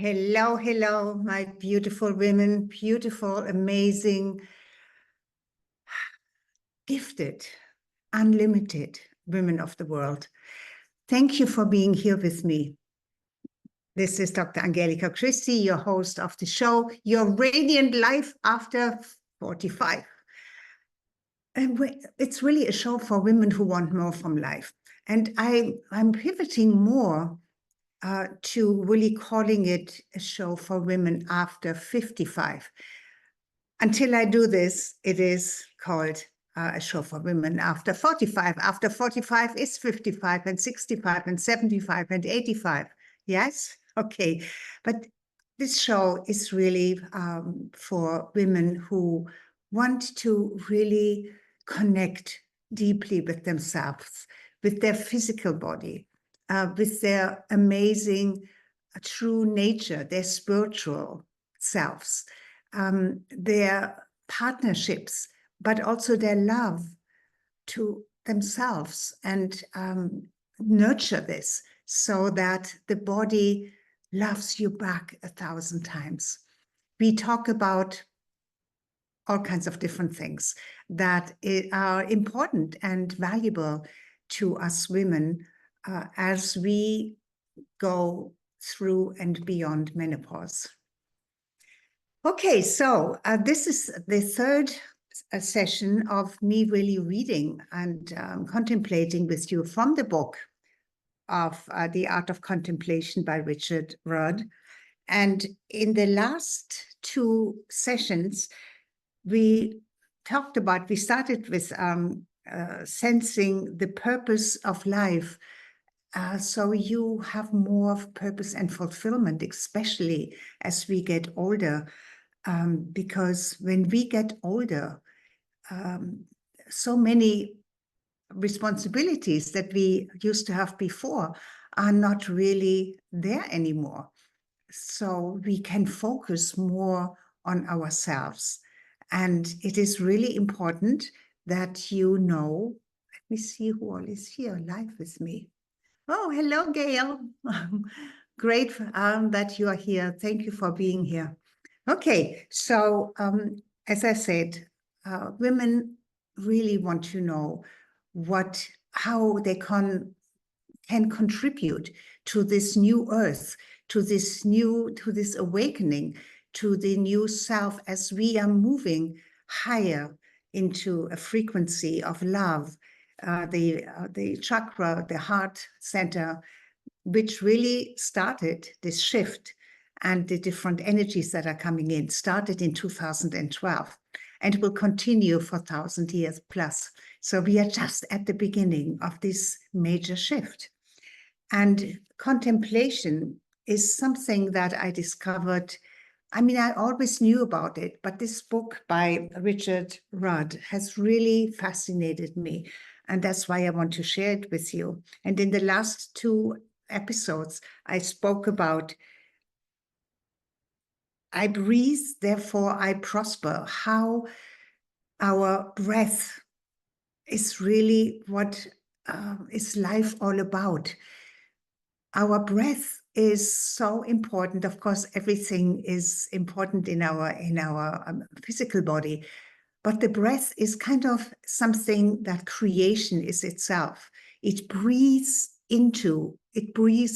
Hello, hello, my beautiful women, beautiful, amazing, gifted, unlimited women of the world. Thank you for being here with me. This is Dr. Angelika Christie, your host of the show, Your Radiant Life After 45. And it's really a show for women who want more from life. And I'm pivoting more to really calling it a show for women after 55. Until I do this, it is called a show for women after 45. After 45 is 55 and 65 and 75 and 85. Yes? Okay. But this show is really for women who want to really connect deeply with themselves, with their physical body, with their amazing true nature, their spiritual selves, their partnerships, but also their love to themselves, and nurture this so that the body loves you back 1,000 times. We talk about all kinds of different things that are important and valuable to us women as we go through and beyond menopause. Okay, so this is the third session of me really reading and contemplating with you from the book of The Art of Contemplation by Richard Rudd. And in the last two sessions, we started with sensing the purpose of life. So you have more of purpose and fulfillment, especially as we get older. Because when we get older, so many responsibilities that we used to have before are not really there anymore. So we can focus more on ourselves. And it is really important that you know, let me see who all is here live with me. Oh, hello, Gail. Great that you are here. Thank you for being here. Okay, so as I said, women really want to know how they can contribute to this new earth, to this awakening, to the new self as we are moving higher into a frequency of love, the chakra, the heart center, which really started this shift, and the different energies that are coming in started in 2012 and will continue for 1,000 years plus. So we are just at the beginning of this major shift. And contemplation is something that I discovered. I mean, I always knew about it, but this book by Richard Rudd has really fascinated me. And that's why I want to share it with you. And in the last two episodes, I spoke about I breathe, therefore I prosper, how our breath is really what is life all about. Our breath is so important. Of course, everything is important in our physical body, but the breath is kind of something that creation is itself. It breathes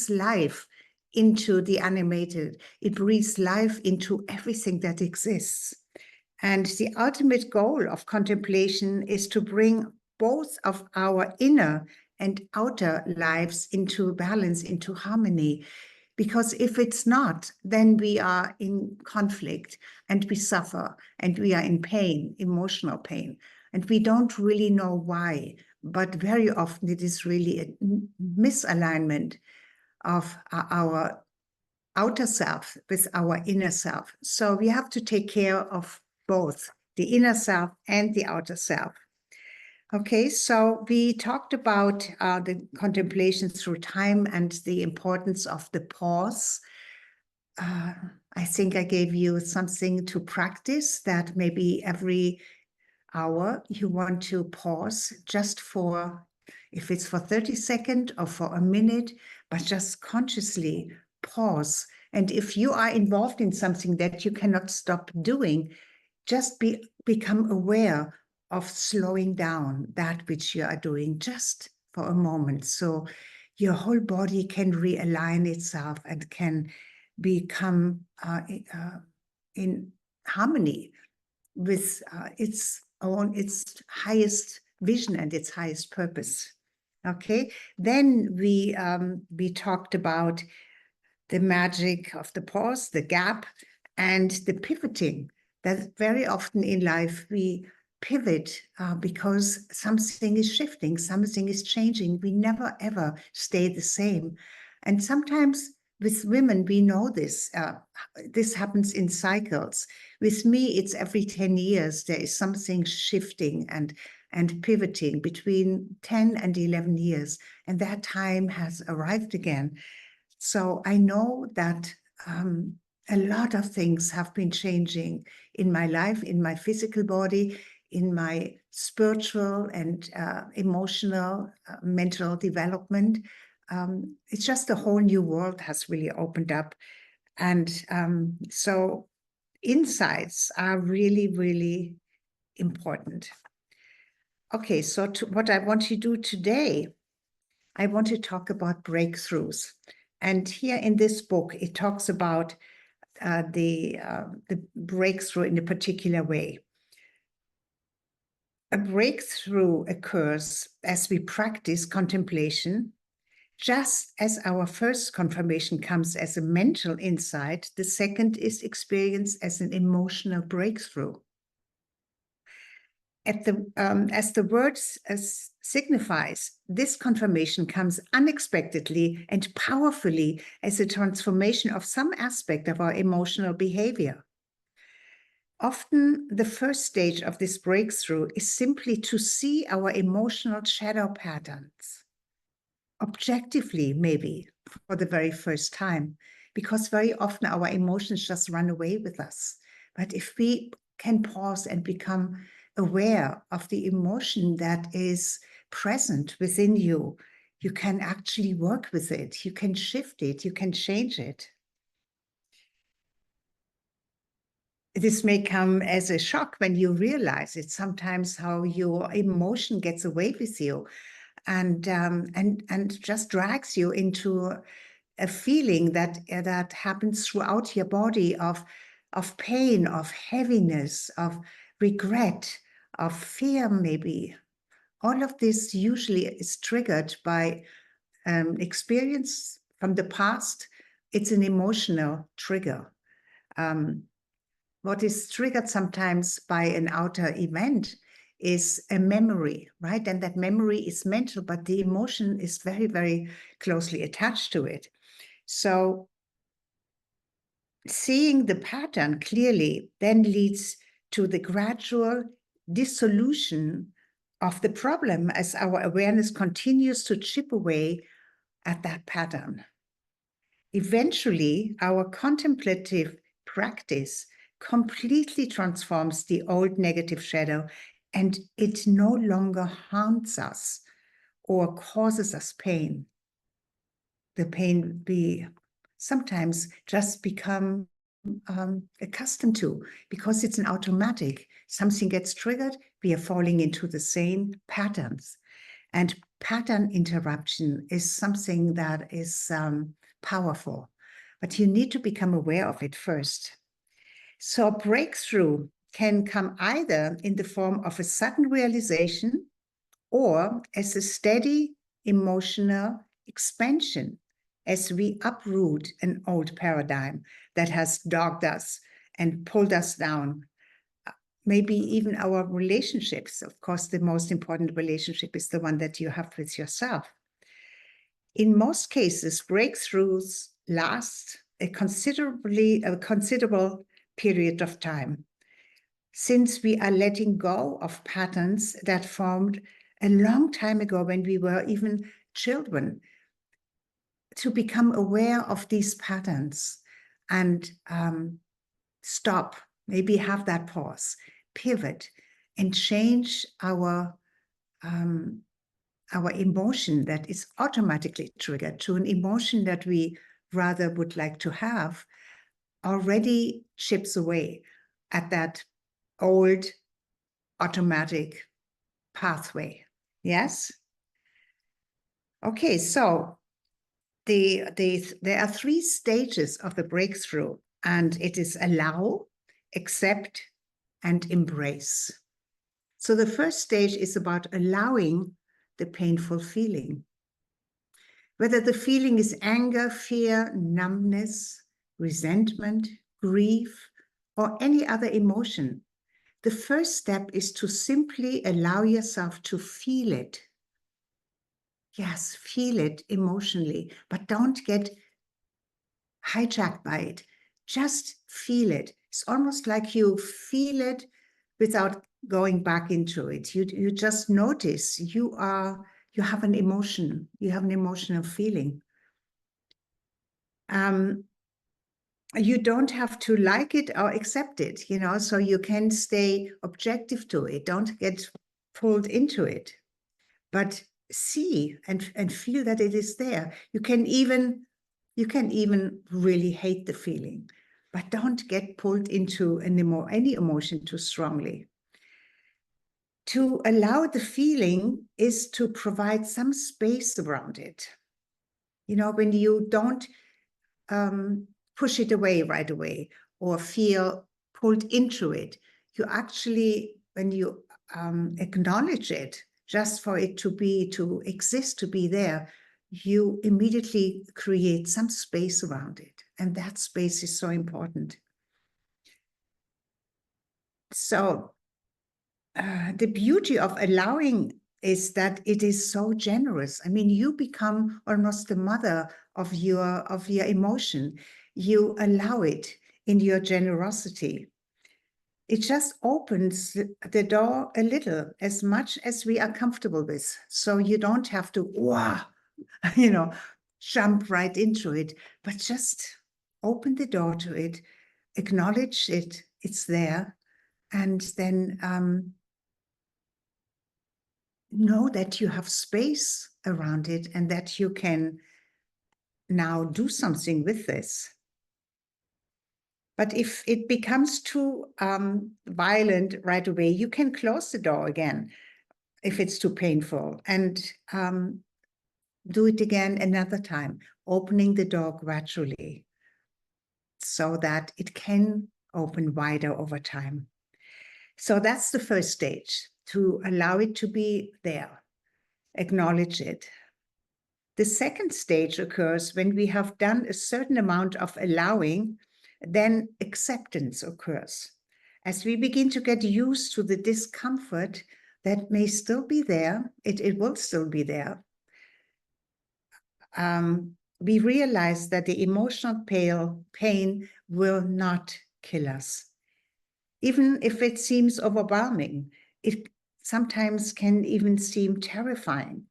life into the animated. It breathes life into everything that exists. And the ultimate goal of contemplation is to bring both of our inner and outer lives into balance, into harmony. Because if it's not, then we are in conflict and we suffer and we are in pain, emotional pain. And we don't really know why, but very often it is really a misalignment of our outer self with our inner self. So we have to take care of both the inner self and the outer self. Okay, so we talked about the contemplation through time and the importance of the pause. I think I gave you something to practice, that maybe every hour you want to pause just for, if it's for 30 seconds or for a minute, but just consciously pause And if you are involved in something that you cannot stop doing, just become aware of slowing down that which you are doing just for a moment. So your whole body can realign itself and can become in harmony with its highest vision and its highest purpose. Okay, then we talked about the magic of the pause, the gap, and the pivoting. That very often in life we pivot because something is shifting, something is changing. We never ever stay the same. And sometimes with women, we know this. This happens in cycles. With me, it's every 10 years. There is something shifting and pivoting between 10 and 11 years. And that time has arrived again. So I know that a lot of things have been changing in my life, in my physical body, in my spiritual and emotional, mental development. It's just a whole new world has really opened up. And so insights are really, really important. Okay, so what I want to do today, I want to talk about breakthroughs. And here in this book, it talks about the breakthrough in a particular way. A breakthrough occurs as we practice contemplation. Just as our first confirmation comes as a mental insight, the second is experienced as an emotional breakthrough. As the word signifies, this confirmation comes unexpectedly and powerfully as a transformation of some aspect of our emotional behavior. Often, the first stage of this breakthrough is simply to see our emotional shadow patterns, objectively, maybe, for the very first time, because very often our emotions just run away with us. But if we can pause and become aware of the emotion that is present within you, you can actually work with it, you can shift it, you can change it. This may come as a shock when you realize it sometimes how your emotion gets away with you and just drags you into a feeling that happens throughout your body of pain, of heaviness, of regret, of fear, maybe. All of this usually is triggered by experience from the past. It's an emotional trigger. What is triggered sometimes by an outer event is a memory, right? And that memory is mental, but the emotion is very, very closely attached to it. So seeing the pattern clearly then leads to the gradual dissolution of the problem as our awareness continues to chip away at that pattern. Eventually, our contemplative practice completely transforms the old negative shadow, and it no longer haunts us or causes us pain. The pain we sometimes just become accustomed to because it's an automatic. Something gets triggered, we are falling into the same patterns. And pattern interruption is something that is powerful, but you need to become aware of it first. So breakthrough can come either in the form of a sudden realization or as a steady emotional expansion as we uproot an old paradigm that has dogged us and pulled us down. Maybe even our relationships. Of course, the most important relationship is the one that you have with yourself. In most cases, breakthroughs last a considerable period of time, since we are letting go of patterns that formed a long time ago when we were even children. To become aware of these patterns and stop, maybe have that pause, pivot, and change our emotion that is automatically triggered to an emotion that we rather would like to have already chips away at that old automatic pathway. Yes? Okay, so there are 3 stages of the breakthrough, and it is allow, accept, and embrace. So the first stage is about allowing the painful feeling. Whether the feeling is anger, fear, numbness, resentment, grief, or any other emotion, the first step is to simply allow yourself to feel it. Yes, feel it emotionally, but don't get hijacked by it. Just feel it. It's almost like you feel it without going back into it. You just notice you have an emotion. You have an emotional feeling. You don't have to like it or accept it, so you can stay objective to it. Don't get pulled into it, but see and feel that it is there. You can even really hate the feeling, but don't get pulled into any emotion too strongly. To allow the feeling is to provide some space around it. When you don't push it away right away or feel pulled into it, you actually, when you acknowledge it, just for it to exist, to be there, you immediately create some space around it. And that space is so important. So the beauty of allowing is that it is so generous. I mean, you become almost the mother of your emotion. You allow it in your generosity. It just opens the door a little, as much as we are comfortable with. So you don't have to, jump right into it, but just open the door to it, acknowledge it, it's there, and then know that you have space around it and that you can now do something with this. But if it becomes too violent right away, you can close the door again if it's too painful, and do it again another time, opening the door gradually so that it can open wider over time. So that's the first stage, to allow it to be there, acknowledge it. The second stage occurs when we have done a certain amount of allowing, then acceptance occurs. As we begin to get used to the discomfort that may still be there, it will still be there. We realize that the emotional pain will not kill us. Even if it seems overwhelming, it sometimes can even seem terrifying.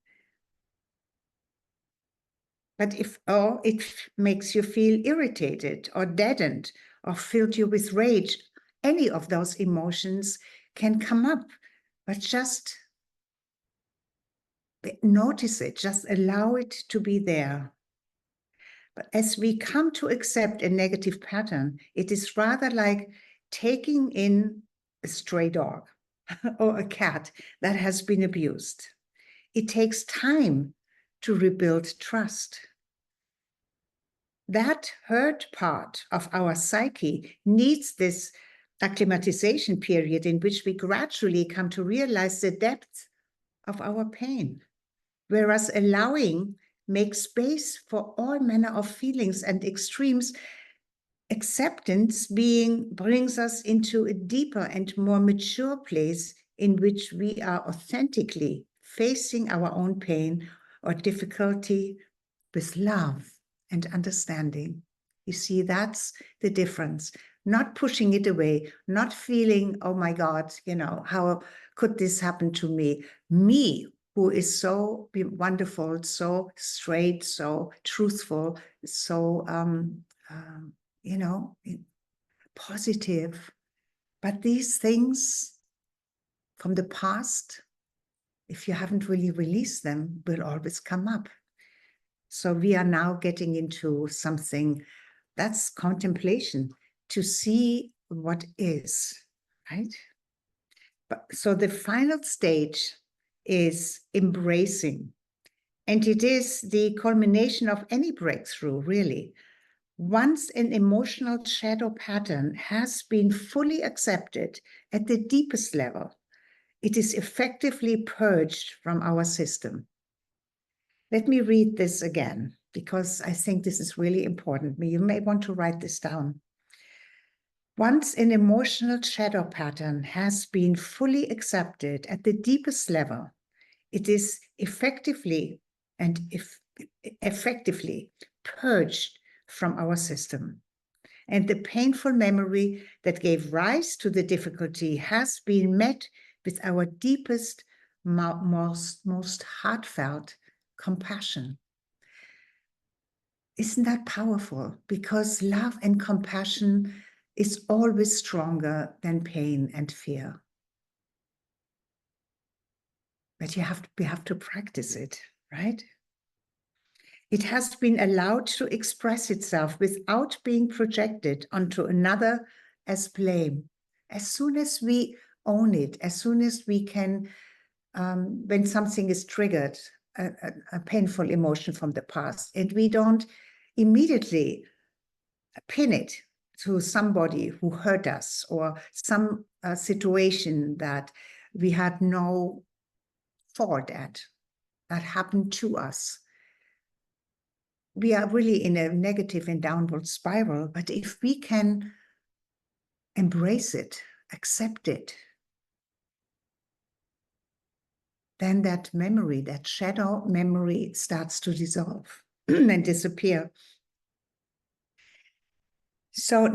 But if it makes you feel irritated or deadened or filled you with rage, any of those emotions can come up, but just notice it, just allow it to be there. But as we come to accept a negative pattern, it is rather like taking in a stray dog or a cat that has been abused. It takes time to rebuild trust. That hurt part of our psyche needs this acclimatization period in which we gradually come to realize the depth of our pain, whereas allowing makes space for all manner of feelings and extremes. Acceptance brings us into a deeper and more mature place in which we are authentically facing our own pain or difficulty with love and understanding. You see, that's the difference. Not pushing it away, not feeling, oh my God, how could this happen to me? Me, who is so wonderful, so straight, so truthful, so, positive. But these things from the past, if you haven't really released them, will always come up. So we are now getting into something that's contemplation, to see what is, right? So the final stage is embracing. And it is the culmination of any breakthrough, really. Once an emotional shadow pattern has been fully accepted at the deepest level, it is effectively purged from our system. Let me read this again, because I think this is really important. You may want to write this down. Once an emotional shadow pattern has been fully accepted at the deepest level, it is effectively purged from our system. And the painful memory that gave rise to the difficulty has been met with our deepest, most heartfelt compassion. Isn't that powerful? Because love and compassion is always stronger than pain and fear. But we have to practice it, right? It has been allowed to express itself without being projected onto another as blame. As soon as we own it, as soon as we can, when something is triggered, a painful emotion from the past, and we don't immediately pin it to somebody who hurt us or some situation that we had no fault at, that happened to us. We are really in a negative and downward spiral, but if we can embrace it, accept it, then that memory, that shadow memory, starts to dissolve and disappear. So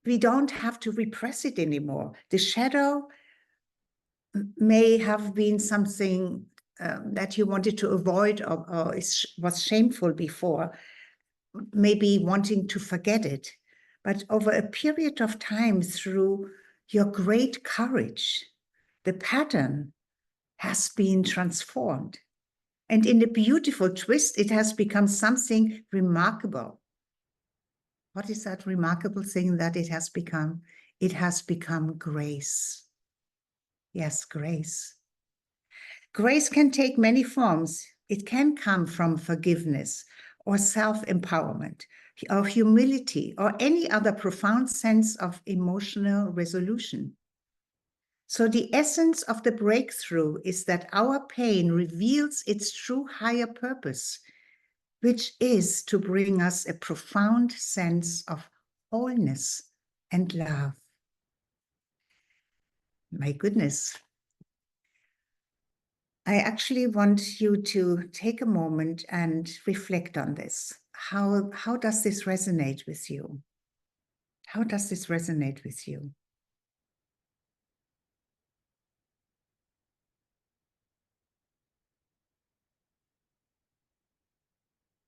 we don't have to repress it anymore. The shadow may have been something that you wanted to avoid or was shameful before, maybe wanting to forget it. But over a period of time, through your great courage, the pattern has been transformed. And in a beautiful twist, it has become something remarkable. What is that remarkable thing that it has become? It has become grace. Yes, grace. Grace can take many forms. It can come from forgiveness or self-empowerment or humility or any other profound sense of emotional resolution. So the essence of the breakthrough is that our pain reveals its true higher purpose, which is to bring us a profound sense of wholeness and love. My goodness. I actually want you to take a moment and reflect on this. How does this resonate with you? How does this resonate with you?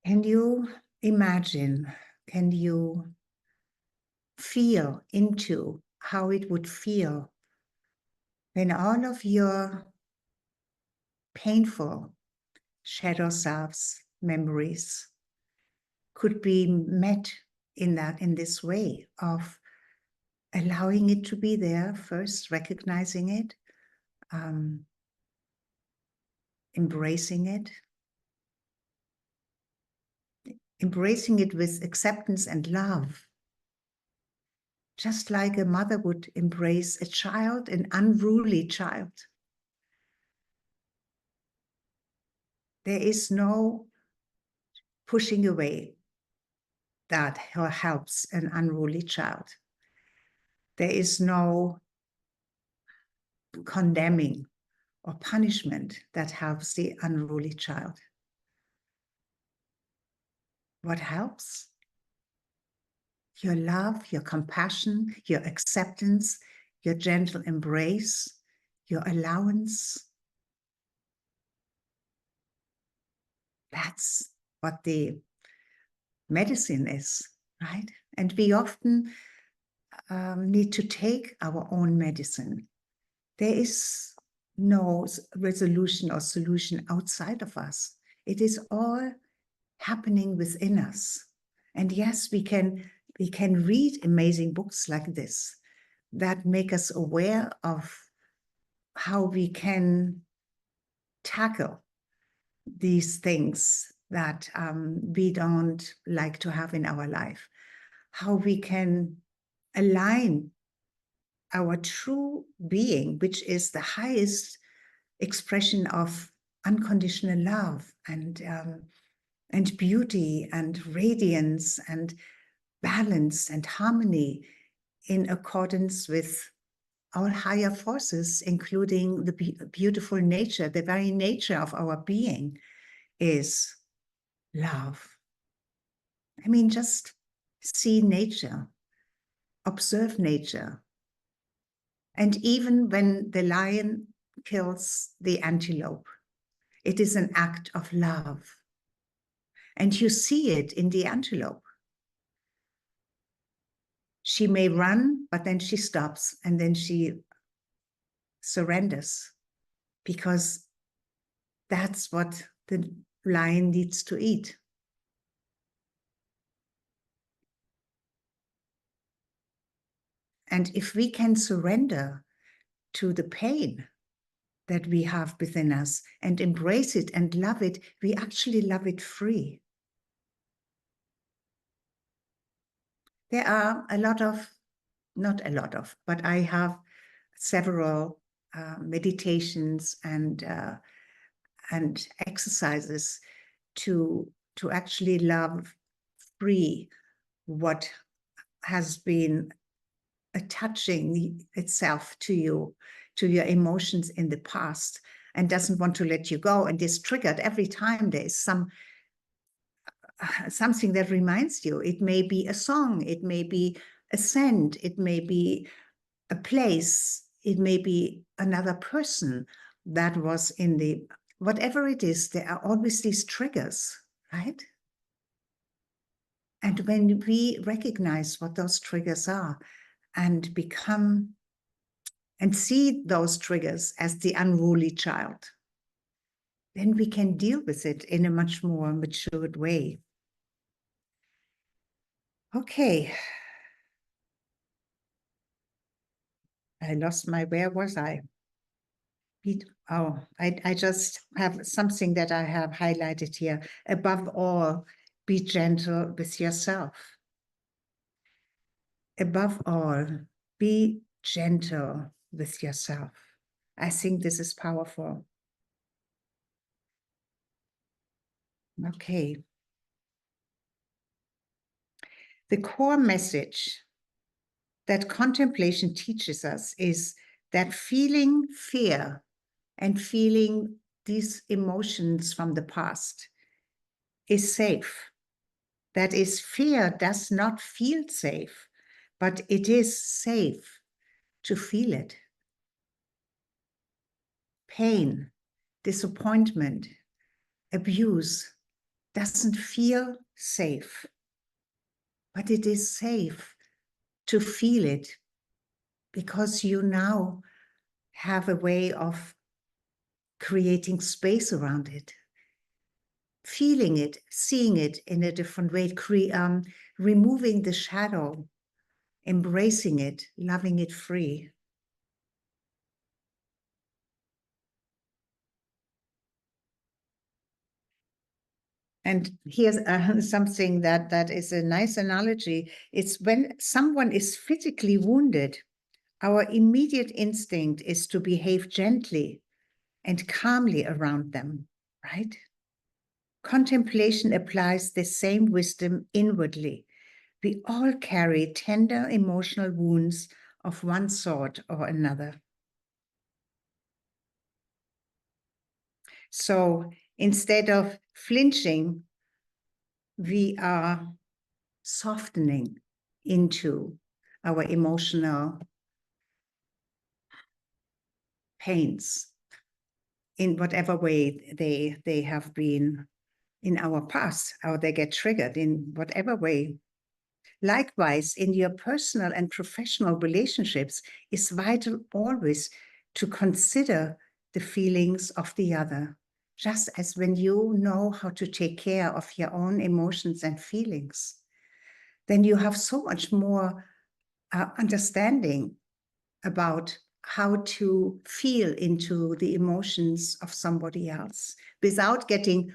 Can you imagine, can you feel into how it would feel when all of your painful shadow selves, memories could be met in this way of allowing it to be there first, recognizing it, embracing it with acceptance and love, just like a mother would embrace a child, an unruly child. There is no pushing away that helps an unruly child. There is no condemning or punishment that helps the unruly child. What helps? Your love, your compassion, your acceptance, your gentle embrace, your allowance. That's what the medicine is, right? And we often need to take our own medicine. There is no resolution or solution outside of us. It is all happening within us. And yes, we can read amazing books like this that make us aware of how we can tackle these things that we don't like to have in our life, how we can align our true being, which is the highest expression of unconditional love and beauty and radiance and balance and harmony, in accordance with our higher forces, including the beautiful nature. The very nature of our being is love. I mean, just see nature, observe nature. And even when the lion kills the antelope, it is an act of love. And you see it in the antelope. She may run, but then she stops and then she surrenders, because that's what the lion needs to eat. And if we can surrender to the pain that we have within us and embrace it and love it, we actually love it free. There are not a lot of, but I have several meditations and exercises to actually love free what has been attaching itself to you, to your emotions in the past, and doesn't want to let you go, and is triggered every time there is something that reminds you. It may be a song, it may be a scent, it may be a place, it may be another person that was in the, whatever it is, there are always these triggers, right? And when we recognize what those triggers are and become and see those triggers as the unruly child, then we can deal with it in a much more matured way. Okay. I lost where was I? I just have something that I have highlighted here. Above all, be gentle with yourself. Above all, be gentle with yourself. I think this is powerful. Okay. The core message that contemplation teaches us is that feeling fear and feeling these emotions from the past is safe. That is, fear does not feel safe, but it is safe to feel it. Pain, disappointment, abuse doesn't feel safe, but it is safe to feel it, because you now have a way of creating space around it, feeling it, seeing it in a different way, removing the shadow, embracing it, loving it free. And here's something that is a nice analogy. It's when someone is physically wounded, our immediate instinct is to behave gently and calmly around them, right? Contemplation applies the same wisdom inwardly. We all carry tender emotional wounds of one sort or another. So instead of flinching, we are softening into our emotional pains in whatever way they have been in our past, or they get triggered in whatever way. Likewise, in your personal and professional relationships, it's vital always to consider the feelings of the other, just as when you know how to take care of your own emotions and feelings, then you have so much more understanding about how to feel into the emotions of somebody else without getting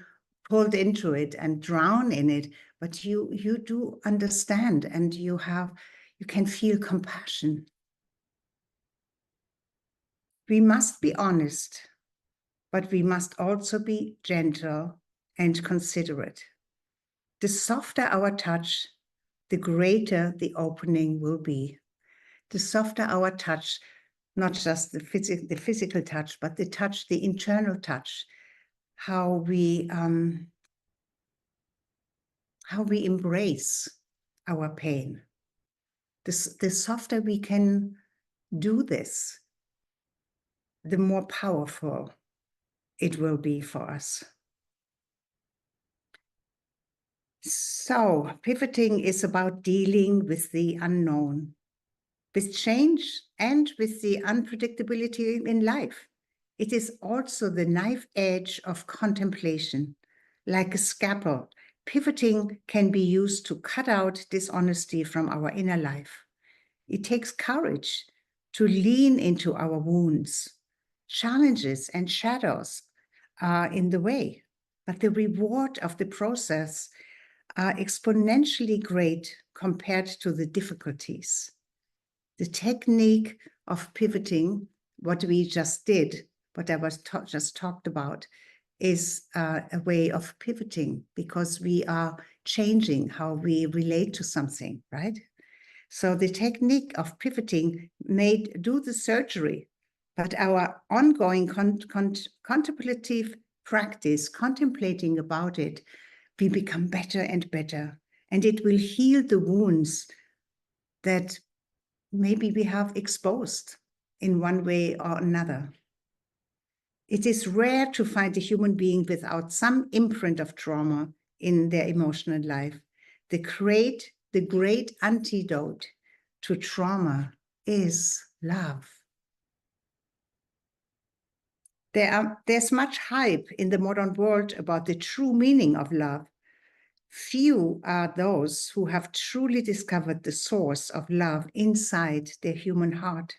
pulled into it and drown in it. But you do understand, and you can feel compassion. We must be honest, but we must also be gentle and considerate. The softer our touch, the greater the opening will be. The softer our touch, not just the physical touch, but the touch, the internal touch, how we embrace our pain. The softer we can do this, the more powerful it will be for us. So pivoting is about dealing with the unknown, with change, and with the unpredictability in life. It is also the knife edge of contemplation. Like a scalpel, pivoting can be used to cut out dishonesty from our inner life. It takes courage to lean into our wounds. Challenges and shadows are in the way, but the reward of the process are exponentially great compared to the difficulties. The technique of pivoting, what we just did, what I was just talked about, is a way of pivoting, because we are changing how we relate to something, right? So the technique of pivoting may do the surgery, but our ongoing contemplative practice, contemplating about it, we become better and better, and it will heal the wounds that maybe we have exposed in one way or another. It is rare to find a human being without some imprint of trauma in their emotional life. The great antidote to trauma is love. There's much hype in the modern world about the true meaning of love. Few are those who have truly discovered the source of love inside their human heart.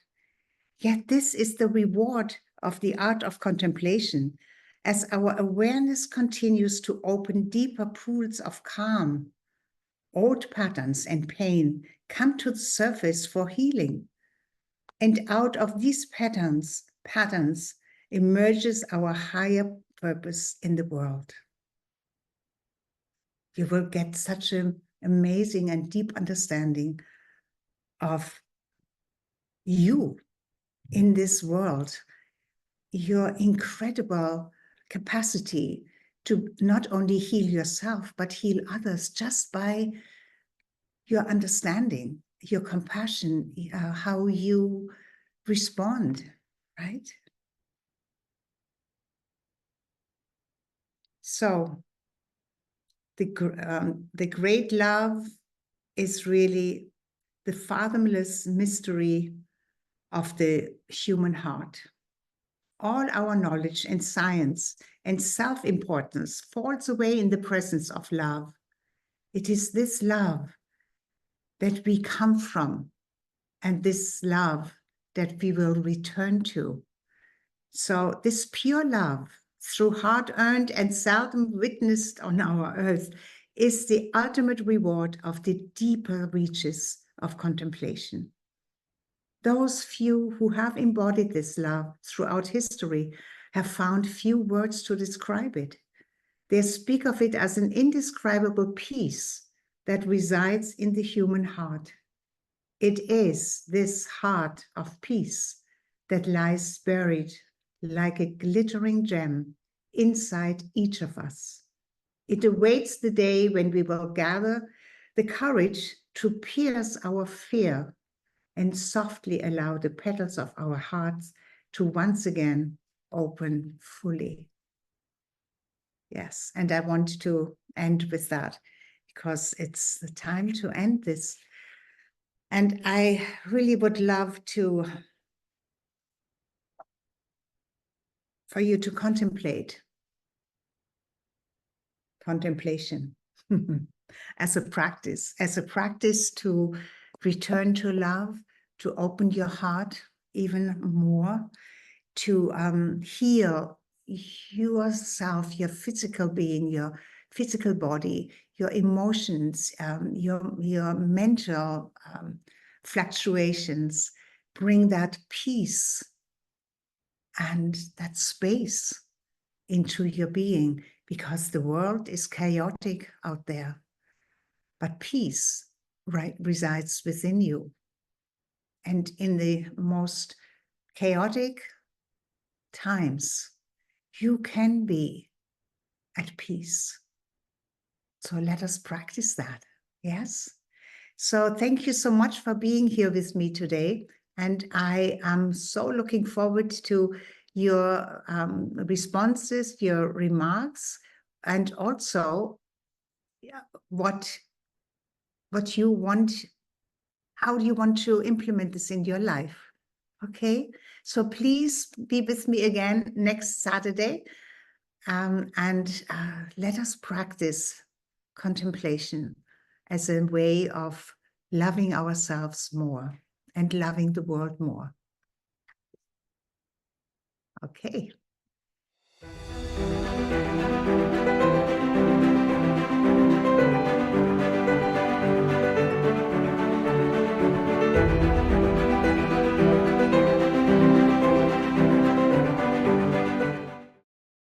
Yet this is the reward of the art of contemplation, as our awareness continues to open deeper pools of calm. Old patterns and pain come to the surface for healing. And out of these patterns emerges our higher purpose in the world. You will get such an amazing and deep understanding of you in this world, your incredible capacity to not only heal yourself, but heal others just by your understanding, your compassion, how you respond, right? So the great love is really the fathomless mystery of the human heart. All our knowledge and science and self-importance falls away in the presence of love. It is this love that we come from, and this love that we will return to. So this pure love, through hard-earned and seldom witnessed on our earth, is the ultimate reward of the deeper reaches of contemplation. Those few who have embodied this love throughout history have found few words to describe it. They speak of it as an indescribable peace that resides in the human heart. It is this heart of peace that lies buried like a glittering gem inside each of us. It awaits the day when we will gather the courage to pierce our fear and softly allow the petals of our hearts to once again open fully. Yes, and I want to end with that, because it's the time to end this. And I really would love to for you to contemplate. Contemplation as a practice to return to love, to open your heart even more, to heal yourself, your physical being, your physical body, your emotions, your mental fluctuations. Bring that peace and that space into your being, because the world is chaotic out there, but peace resides within you. And in the most chaotic times, you can be at peace. So let us practice that. Yes. So thank you so much for being here with me today. And I am so looking forward to your responses, your remarks, and also what you want, how do you want to implement this in your life? Okay, so please be with me again next Saturday, and let us practice contemplation as a way of loving ourselves more and loving the world more. Okay.